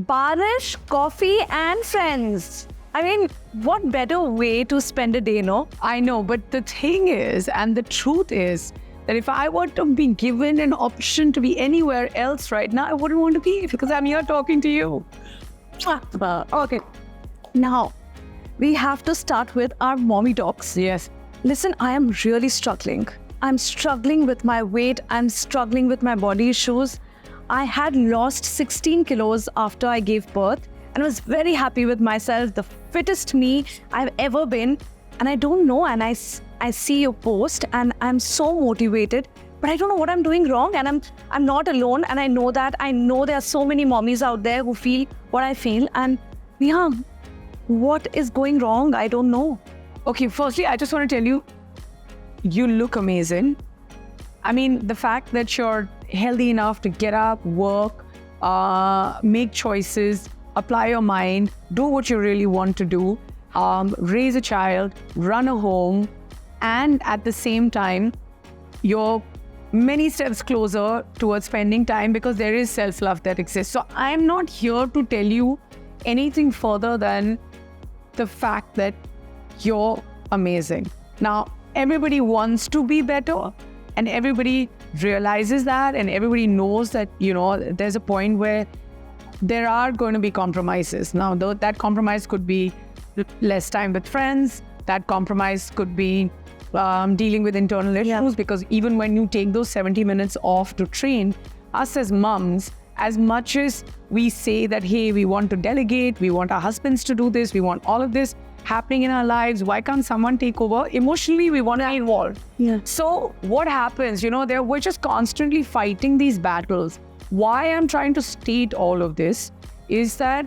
Barish, coffee and friends. I mean, what better way to spend a day, no? I know, but the thing is, and the truth is, that if I were to be given an option to be anywhere else right now, I wouldn't want to be, because I'm here talking to you. Okay. Now, we have to start with our mommy talks. Yes. Listen, I am really struggling. I'm struggling with my weight. I'm struggling with my body issues. I had lost 16 kilos after I gave birth and I was very happy with myself, the fittest me I've ever been. And I don't know, and I see your post and I'm so motivated, but I don't know what I'm doing wrong, and I'm not alone, and I know that. I know there are so many mommies out there who feel what I feel, and yeah, what is going wrong? I don't know. Okay, firstly, I just want to tell you, you look amazing. I mean, the fact that you're healthy enough to get up, work, make choices, apply your mind, do what you really want to do, raise a child, run a home, and at the same time, you're many steps closer towards spending time, because there is self-love that exists. So I'm not here to tell you anything further than the fact that you're amazing. Now, everybody wants to be better, and everybody realizes that, and everybody knows that, you know, there's a point where there are going to be compromises. Now, that compromise could be less time with friends. That compromise could be dealing with internal issues, because even when you take those 70 minutes off to train, us as mums, as much as we say that, hey, we want to delegate, we want our husbands to do this, we want all of this happening in our lives, why can't someone take over? Emotionally, we want to be involved. Yeah. So what happens, you know, we're just constantly fighting these battles. Why I'm trying to state all of this is that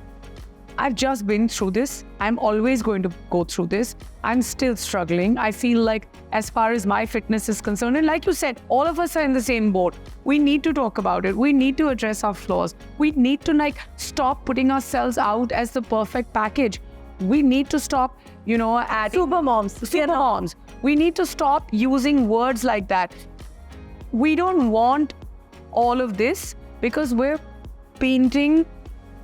I've just been through this. I'm always going to go through this. I'm still struggling. I feel like, as far as my fitness is concerned, and like you said, all of us are in the same boat. We need to talk about it. We need to address our flaws. We need to stop putting ourselves out as the perfect package. We need to stop, you know, adding Super moms. We need to stop using words like that. We don't want all of this, because we're painting,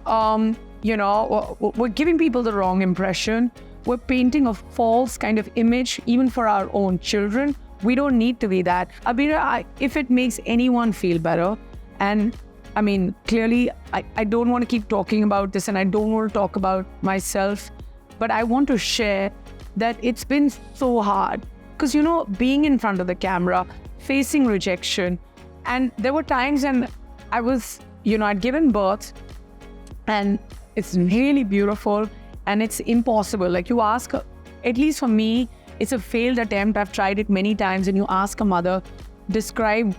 we're giving people the wrong impression. We're painting a false kind of image, even for our own children. We don't need to be that. Abira, if it makes anyone feel better, and I mean, clearly, I don't want to keep talking about this, and I don't want to talk about myself, but I want to share that it's been so hard. Because, you know, being in front of the camera, facing rejection, and there were times when I was, you know, I'd given birth, and it's really beautiful, and it's impossible. Like, you ask, at least for me, it's a failed attempt. I've tried it many times, and you ask a mother, describe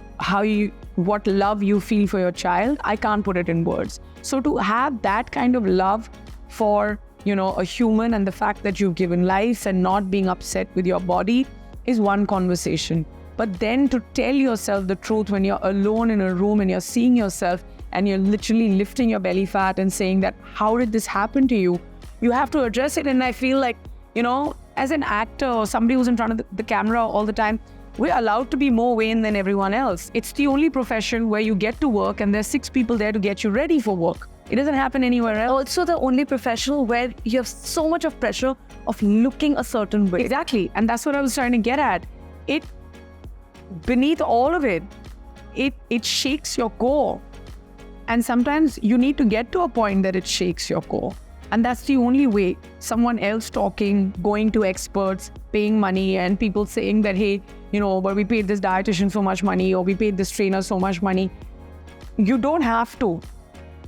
what love you feel for your child. I can't put it in words. So to have that kind of love for, you know, a human, and the fact that you've given life and not being upset with your body is one conversation. But then to tell yourself the truth when you're alone in a room and you're seeing yourself and you're literally lifting your belly fat and saying that, how did this happen to you? You have to address it. And I feel like, you know, as an actor or somebody who's in front of the camera all the time, we're allowed to be more vain than everyone else. It's the only profession where you get to work and there's 6 people there to get you ready for work. It doesn't happen anywhere else. Also the only profession where you have so much of pressure of looking a certain way. Exactly. And that's what I was trying to get at. Beneath all of it, it shakes your core. And sometimes you need to get to a point that it shakes your core. And that's the only way. Someone else talking, going to experts, paying money, and people saying that, hey, you know, but we paid this dietitian so much money, or we paid this trainer so much money. You don't have to.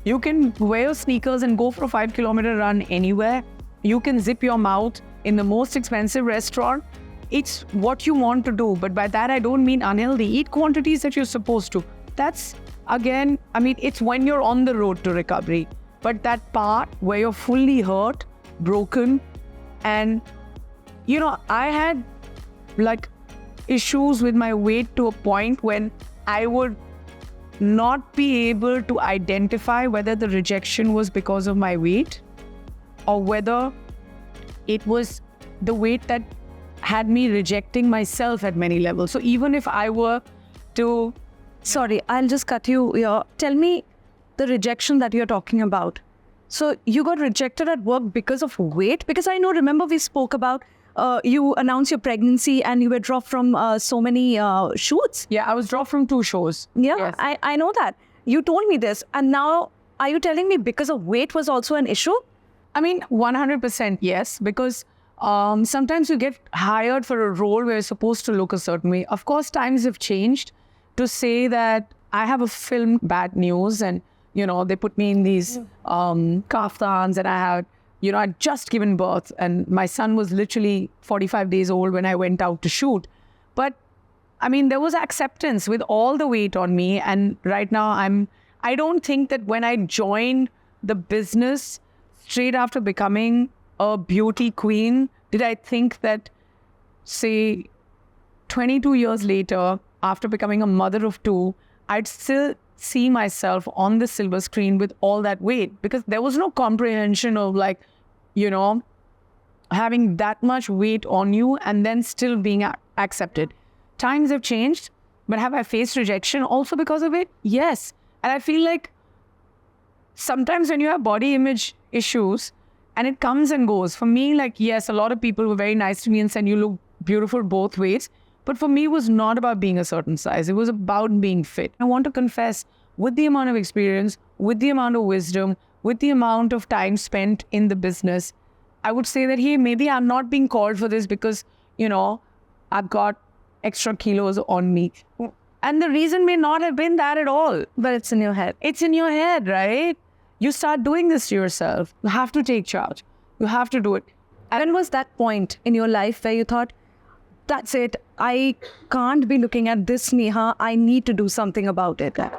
You can wear your sneakers and go for a 5-kilometer run anywhere. You can zip your mouth in the most expensive restaurant. It's what you want to do. But by that, I don't mean unhealthy. Eat quantities that you're supposed to. That's, again, I mean, it's when you're on the road to recovery. But that part where you're fully hurt, broken, and, you know, I had issues with my weight to a point when I would not be able to identify whether the rejection was because of my weight or whether it was the weight that had me rejecting myself at many levels. So even if I were to... Sorry, I'll just cut you here. Tell me the rejection that you're talking about. So you got rejected at work because of weight? Because I know, remember we spoke about you announced your pregnancy and you were dropped from so many shoots. Yeah, I was dropped from 2 shows. Yeah, Yes. I know that. You told me this. And now are you telling me because of weight was also an issue? I mean, 100% yes, because sometimes you get hired for a role where you're supposed to look a certain way. Of course, times have changed to say that I have a film, Bad Newz, and, they put me in these kaftans, and I had, I'd just given birth, and my son was literally 45 days old when I went out to shoot. But, I mean, there was acceptance with all the weight on me, and right now I don't think that when I joined the business straight after becoming a beauty queen, did I think that, say, 22 years later, after becoming a mother of 2, I'd still see myself on the silver screen with all that weight, because there was no comprehension of having that much weight on you and then still being accepted. Times have changed, but have I faced rejection also because of it? Yes. And I feel like sometimes when you have body image issues and it comes and goes, for me, yes, a lot of people were very nice to me and said, you look beautiful both ways. But for me, it was not about being a certain size. It was about being fit. I want to confess, with the amount of experience, with the amount of wisdom, with the amount of time spent in the business, I would say that, hey, maybe I'm not being called for this because, I've got extra kilos on me. And the reason may not have been that at all. But it's in your head. It's in your head, right? You start doing this to yourself. You have to take charge. You have to do it. When was that point in your life where you thought, that's it, I can't be looking at this, Neha, I need to do something about it? That's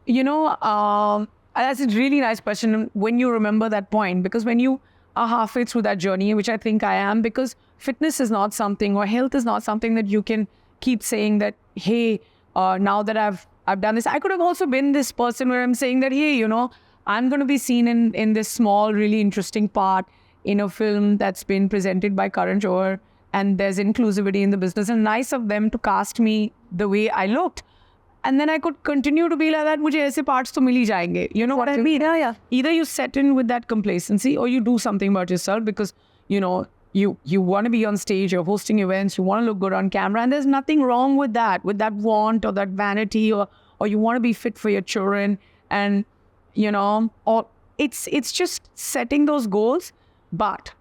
a really nice question when you remember that point, because when you are halfway through that journey, which I think I am, because fitness is not something, or health is not something that you can keep saying that, hey, now that I've done this. I could have also been this person where I'm saying that, hey, I'm going to be seen in this small, really interesting part in a film that's been presented by Karan Johar, and there's inclusivity in the business, and nice of them to cast me the way I looked. And then I could continue to be like that, mujhe aise parts to mil hi jayenge. You know what I mean? Yeah. Either you set in with that complacency or you do something about yourself because, you want to be on stage, you're hosting events, you want to look good on camera, and there's nothing wrong with that want or that vanity, or you want to be fit for your children, and, or it's just setting those goals. But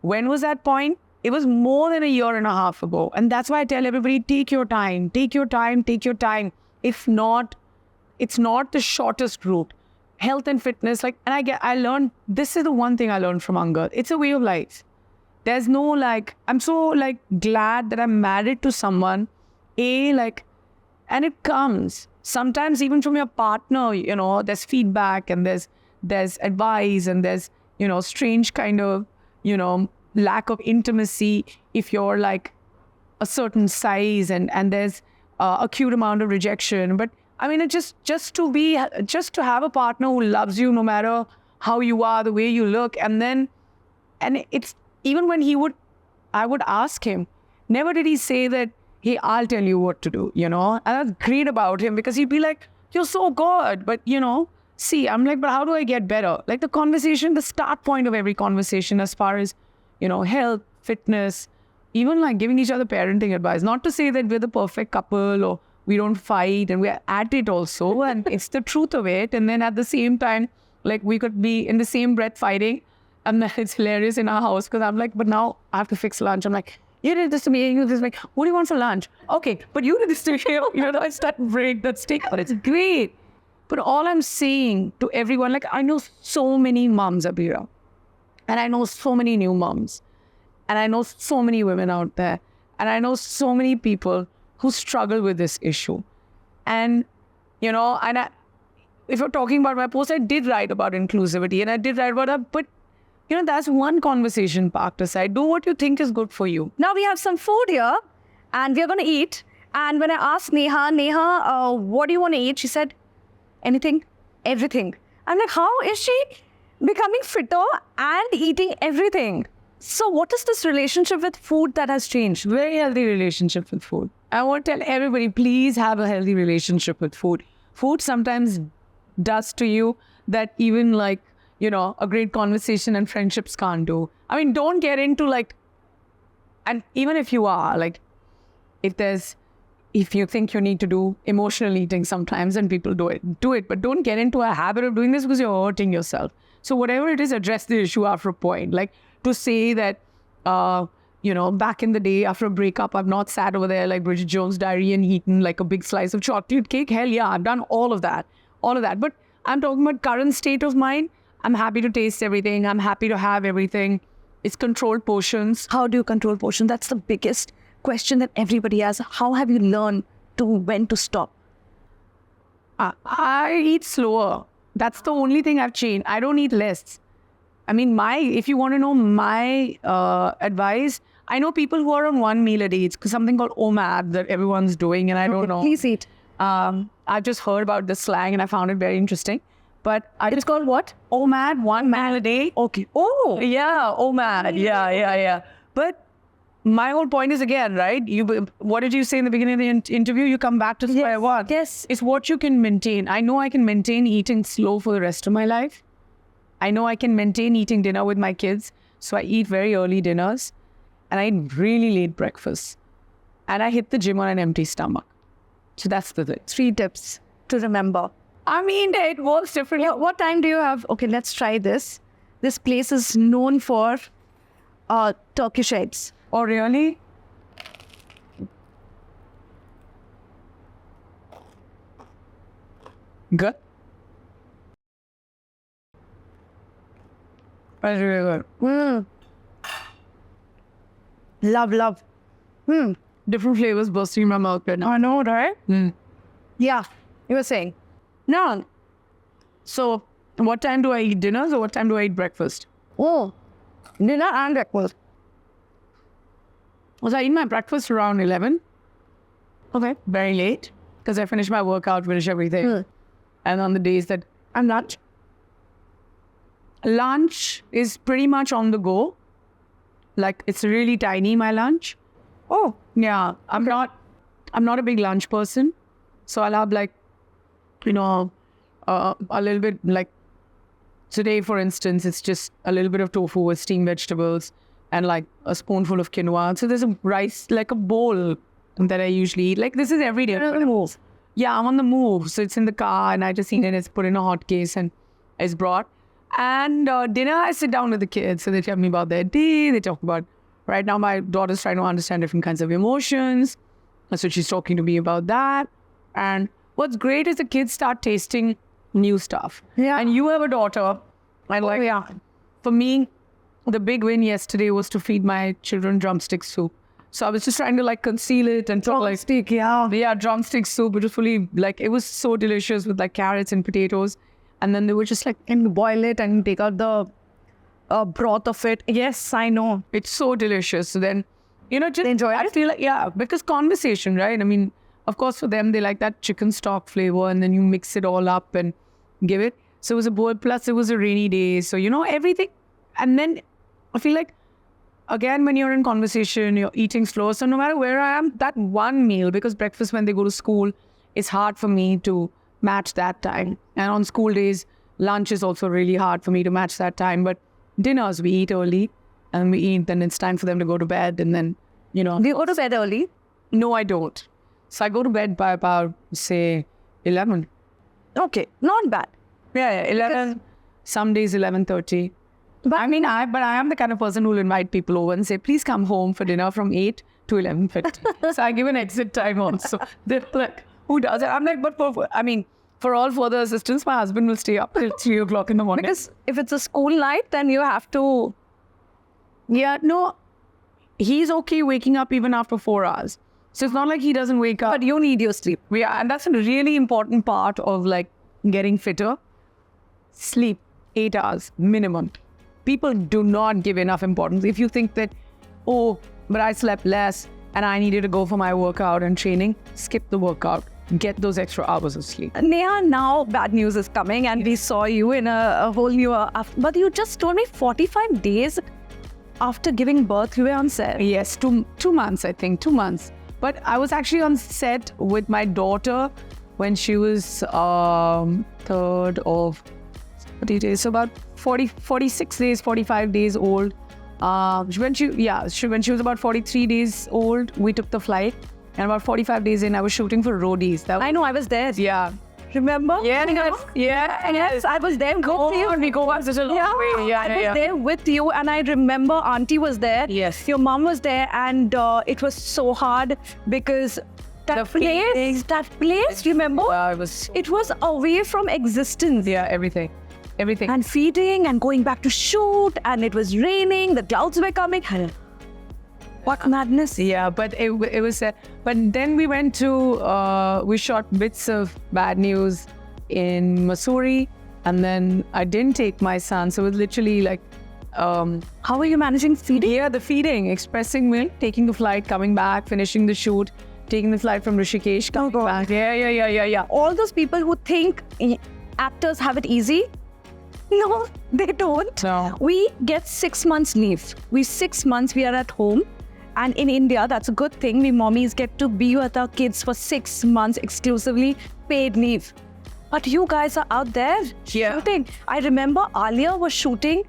when was that point? It was more than a year and a half ago. And that's why I tell everybody, take your time. If not, it's not the shortest route. Health and fitness, I learned, this is the one thing I learned from Angad. It's a way of life. There's no I'm so glad that I'm married to someone, and it comes. Sometimes even from your partner, there's feedback and there's advice and there's, strange kind of, lack of intimacy if you're a certain size, and there's acute amount of rejection. But I mean, it just to have a partner who loves you no matter how you are, the way you look, and it's even when I would ask him, never did he say that, hey, I'll tell you what to do, and that's great about him, because he'd be like, you're so good, but see, I'm like, but how do I get better? The conversation, the start point of every conversation as far as health, fitness, even giving each other parenting advice. Not to say that we're the perfect couple or we don't fight, and we're at it also, and it's the truth of it. And then at the same time, we could be in the same breath fighting, and then it's hilarious in our house because I'm like, but now I have to fix lunch. I'm like, you did this to me, you did this. What do you want for lunch? Okay, but you did this to me. It's that break, that steak, but it's great. But all I'm saying to everyone, I know so many moms, Abira. And I know so many new moms. And I know so many women out there. And I know so many people who struggle with this issue. And, if you're talking about my post, I did write about inclusivity and I did write about that. But, that's one conversation parked aside. Do what you think is good for you. Now we have some food here and we're going to eat. And when I asked Neha, what do you want to eat? She said, anything, everything. I'm like, how is she becoming fitter and eating everything? So what is this relationship with food that has changed? Very healthy relationship with food. I want to tell everybody, please have a healthy relationship with food. Food sometimes does to you that even a great conversation and friendships can't do. I mean, don't get into like, and even if you are like, if you think you need to do emotional eating sometimes and people do it, but don't get into a habit of doing this because you're hurting yourself. So whatever it is, address the issue after a point. Like to say that, back in the day after a breakup, I've not sat over there like Bridget Jones' Diary and eaten like a big slice of chocolate cake. Hell yeah, I've done all of that. But I'm talking about current state of mind. I'm happy to taste everything. I'm happy to have everything. It's controlled portions. How do you control portion? That's the biggest question that everybody has. How have you learned when to stop? I eat slower. That's the only thing I've changed. I don't eat less. I mean, if you want to know my advice, I know people who are on one meal a day. It's something called OMAD that everyone's doing, and I don't know. Please eat. I've just heard about the slang and I found it very interesting. But It's called what? OMAD, one meal a day. Okay. Oh. Yeah, OMAD. Yeah. But my whole point is again, right? What did you say in the beginning of the interview? You come back to square one. Yes. It's what you can maintain. I know I can maintain eating slow for the rest of my life. I know I can maintain eating dinner with my kids. So I eat very early dinners and I eat really late breakfast. And I hit the gym on an empty stomach. So that's the thing. 3 tips to remember. I mean, it works differently. Yeah, what time do you have? Okay, let's try this. This place is known for Turkish eggs. Oh, really? Good. That's really good. Love. Different flavors bursting in my mouth right now. I know, right? Yeah. You were saying. No. So, what time do I eat dinners or what time do I eat breakfast? Oh, dinner and breakfast. So I eat my breakfast around 11. Okay. Very late. Because I finish my workout, finish everything. And on the days that And lunch? lunch is pretty much on the go. Like it's really tiny, my lunch. Oh. Yeah. I'm not a big lunch person. So I'll have like, a little bit like today, for instance, it's just a little bit of tofu with steamed vegetables and like a spoonful of quinoa. So there's a rice, like a bowl that I usually eat. Like this is every day. You're on the move. Yeah, I'm on the move. So it's in the car and I just eat it. It's put in a hot case and it's brought. And dinner, I sit down with the kids. So they tell me about their day. They talk about, right now my daughter's trying to understand different kinds of emotions. So she's talking to me about that. And what's great is the kids start tasting new stuff. Yeah. And you have a daughter. And for me, the big win yesterday was to feed my children drumstick soup. So I was just trying to like conceal it and talk like, yeah, drumstick soup, which was fully like, it was so delicious with like carrots and potatoes. And then they were just like, And boil it and take out the broth of it. Yes, I know. it's so delicious. So then, just enjoy I it? feel like, because conversation, right? I mean, of course, for them, they like that chicken stock flavor and then you mix it all up and give it. So it was a bowl, plus it was a rainy day. So, everything. And then I feel like, again, when you're in conversation, you're eating slow. So no matter where I am, that one meal, because breakfast when they go to school, it's hard for me to match that time. And on school days, lunch is also really hard for me to match that time. But dinners, we eat early and then it's time for them to go to bed. And then, Do you go to bed early? No, I don't. So I go to bed by about, say, 11. Okay, not bad. Yeah, 11. Some days 11:30. But I mean, I am the kind of person who will invite people over and say, please come home for dinner from 8 to 11:50. So I give an exit time also. They're like, who does it? I'm like, but for all further assistance, my husband will stay up till 3 o'clock in the morning. Because if it's a school night, then you have to... Yeah, no, he's okay waking up even after 4 hours. So it's not like he doesn't wake up. But you need your sleep. Yeah, and that's a really important part of like getting fitter. Sleep 8 hours minimum. People do not give enough importance. If you think that, oh, but I slept less and I needed to go for my workout and training, skip the workout. Get those extra hours of sleep. Neha, now Bad Newz is coming and we saw you in a whole new... but you just told me 45 days after giving birth, you were on set. Yes, 2 months, I think, 2 months. But I was actually on set with my daughter when she was 3rd of 40 days. So about 46 days, 45 days old. When she was about 43 days old, we took the flight. And about 45 days in, I was shooting for roadies. I know, I was there. Yeah. Remember? Yes. I was there with you. We go back such a long way. I was there with you, and I remember Auntie was there. Yes. Your mom was there, and it was so hard because that place, remember? It was away from existence. Yeah, everything. And feeding and going back to shoot, and it was raining, the clouds were coming. What madness. Yeah, but it was... but then we went to... we shot bits of Bad Newz in Missouri, and then I didn't take my son, so it was literally like... how are you managing feeding? Yeah, the feeding, expressing milk, taking the flight, coming back, finishing the shoot, taking the flight from Rishikesh, coming back. Yeah. All those people who think actors have it easy, no, they don't. No. We get 6 months leave. 6 months we are at home. And in India, that's a good thing. We mommies get to be with our kids for 6 months exclusively, paid leave. But you guys are out there shooting. I remember Alia was shooting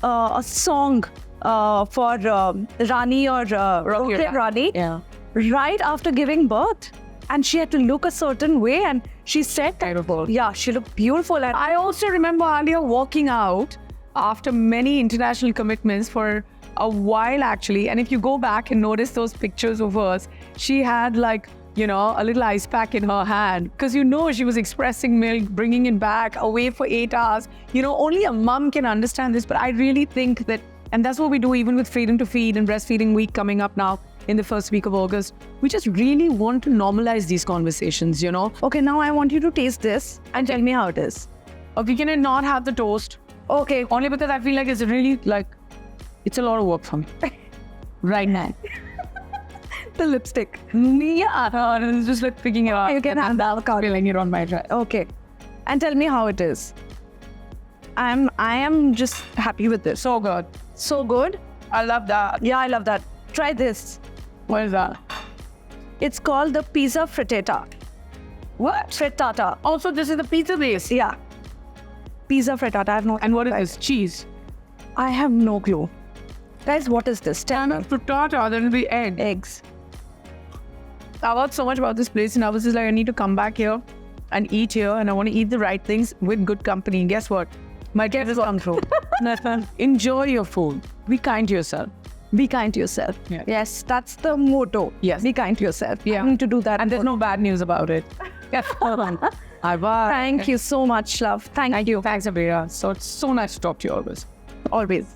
a song for Rani or Rani right after giving birth. And she had to look a certain way, and she said, beautiful. Yeah, she looked beautiful. And I also remember Alia walking out after many international commitments for a while, actually. And if you go back and notice those pictures of hers, she had like, you know, a little ice pack in her hand, because you know she was expressing milk, bringing it back away for 8 hours. You know, only a mum can understand this, but I really think that, and that's what we do even with Freedom to Feed and Breastfeeding Week coming up now in the first week of August. We just really want to normalize these conversations, you know. okay, now I want you to taste this and tell me how it is. Okay, can I not have the toast? Okay. Only because I feel like it's really like, it's a lot of work for me right now. The lipstick. Yeah, it's just like picking it up. You can have the avocado. Feeling it on my dress. Okay. And tell me how it is. I am just happy with this. So good. So good. I love that. Yeah, I love that. Try this. What is that? It's called the pizza frittata. What? Frittata. Also, this is the pizza base. Yeah. Pizza frittata. I have no. And what is this? Cheese. I have no clue. Guys, what is this? Tell me. Frittata, then it'll be egg. Eggs. I heard so much about this place, and I was just like, I need to come back here and eat here, and I want to eat the right things with good company. And guess what? My guest has come through. Enjoy your food. Be kind to yourself. Be kind to yourself. Yeah. Yes, that's the motto. Yes. Be kind to yourself. Yeah. I need to do that. And there's no bad news about it. Yes. Bye. Thank you so much, love. Thank you. Thanks, Abira. So it's so nice to talk to you always. Always.